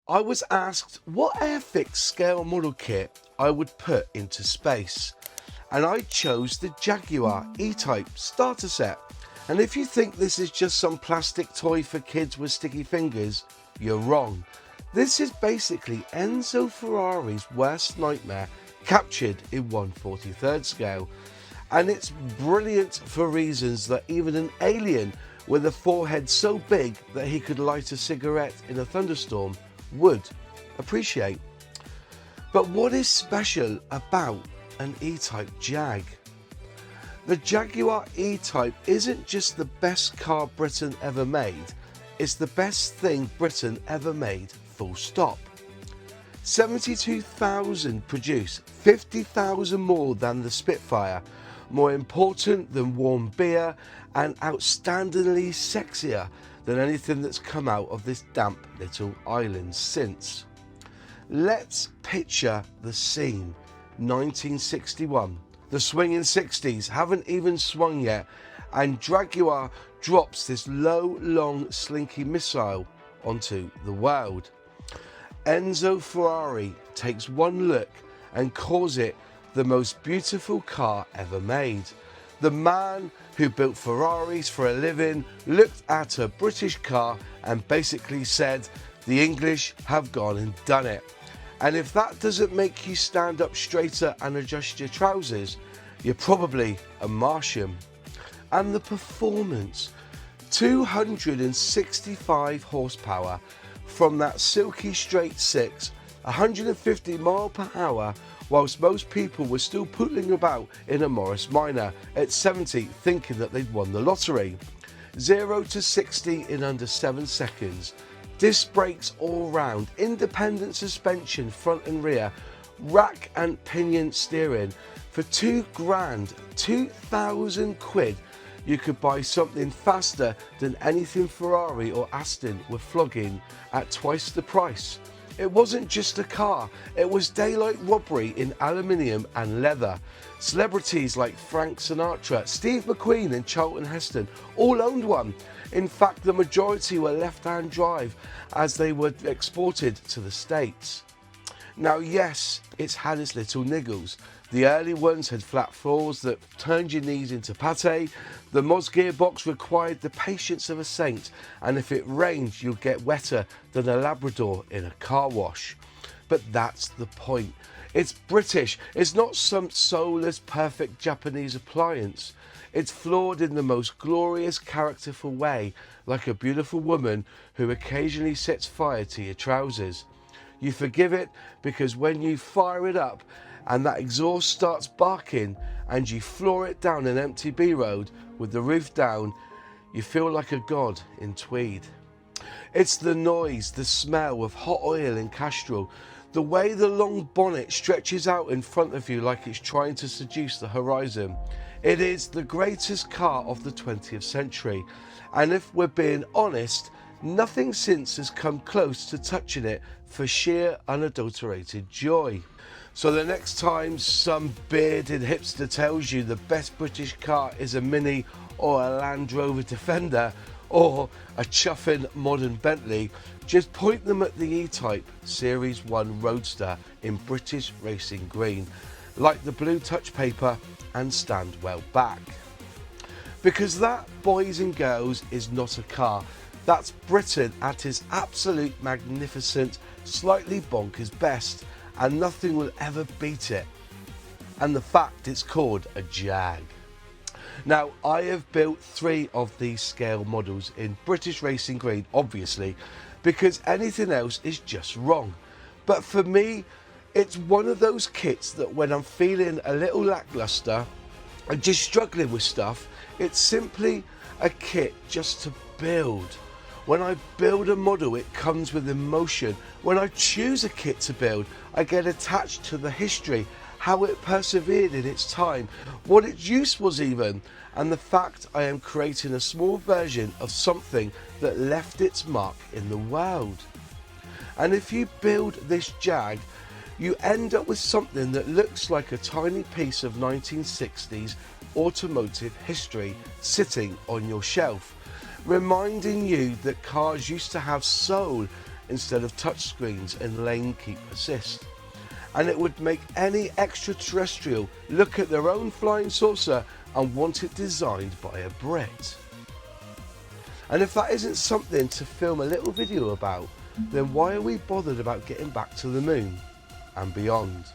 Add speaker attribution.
Speaker 1: I was asked what Airfix scale model kit I would put into space, and I chose the Jaguar E-Type Starter Set. And if you think this is just some plastic toy for kids with sticky fingers, you're wrong. This is basically Enzo Ferrari's worst nightmare captured in 1/43rd scale. And it's brilliant for reasons that even an alien with a forehead so big that he could light a cigarette in a thunderstorm would appreciate. But what is special about an E-Type Jag? The Jaguar E-Type isn't just the best car Britain ever made, it's the best thing Britain ever made, full stop. 72,000 produced, 50,000 more than the Spitfire, more important than warm beer, and outstandingly sexier than anything that's come out of this damp little island since. Let's picture the scene. 1961. The swinging 60s haven't even swung yet, and Jaguar drops this low, long, slinky missile onto the world. Enzo Ferrari takes one look and calls it the most beautiful car ever made. The man who built Ferraris for a living looked at a British car and basically said, "The English have gone and done it." And if that doesn't make you stand up straighter and adjust your trousers, you're probably a Martian. And the performance, 265 horsepower from that silky straight six, 150 miles per hour, whilst most people were still pootling about in a Morris Minor at 70 thinking that they'd won the lottery. 0 to 60 in under 7 seconds. Disc brakes all round, independent suspension front and rear, rack and pinion steering. For £2,000, 2,000 quid, you could buy something faster than anything Ferrari or Aston were flogging at twice the price. It wasn't just a car, it was daylight robbery in aluminium and leather. Celebrities like Frank Sinatra, Steve McQueen and Charlton Heston all owned one. In fact, the majority were left-hand drive as they were exported to the States. Now yes, it's had its little niggles. The early ones had flat floors that turned your knees into pate. The Moz gearbox required the patience of a saint, and if it rained you'd get wetter than a Labrador in a car wash. But that's the point. It's British, it's not some soulless perfect Japanese appliance. It's flawed in the most glorious characterful way, like a beautiful woman who occasionally sets fire to your trousers. You forgive it because when you fire it up and that exhaust starts barking and you floor it down an empty B road with the roof down, you feel like a god in tweed. It's the noise, the smell of hot oil and castrol, the way the long bonnet stretches out in front of you like it's trying to seduce the horizon. It is the greatest car of the 20th century, and if we're being honest, nothing since has come close to touching it for sheer unadulterated joy. So the next time some bearded hipster tells you the best British car is a Mini or a Land Rover Defender or a chuffing modern Bentley, just point them at the E-Type Series 1 Roadster in British racing green, like the blue touch paper, and stand well back. Because that, boys and girls, is not a car. That's Britain at its absolute magnificent, slightly bonkers best, and nothing will ever beat it. And the fact it's called a Jag. Now, I have built 3 of these scale models in British racing green, obviously, because anything else is just wrong. But for me, it's one of those kits that when I'm feeling a little lackluster and just struggling with stuff, it's simply a kit just to build. When I build a model, it comes with emotion. When I choose a kit to build, I get attached to the history, how it persevered in its time, what its use was even, and the fact I am creating a small version of something that left its mark in the world. And if you build this Jag, you end up with something that looks like a tiny piece of 1960s automotive history sitting on your shelf, reminding you that cars used to have soul instead of touchscreens and lane keep assist. And it would make any extraterrestrial look at their own flying saucer and want it designed by a Brit. And if that isn't something to film a little video about, then why are we bothered about getting back to the moon and beyond?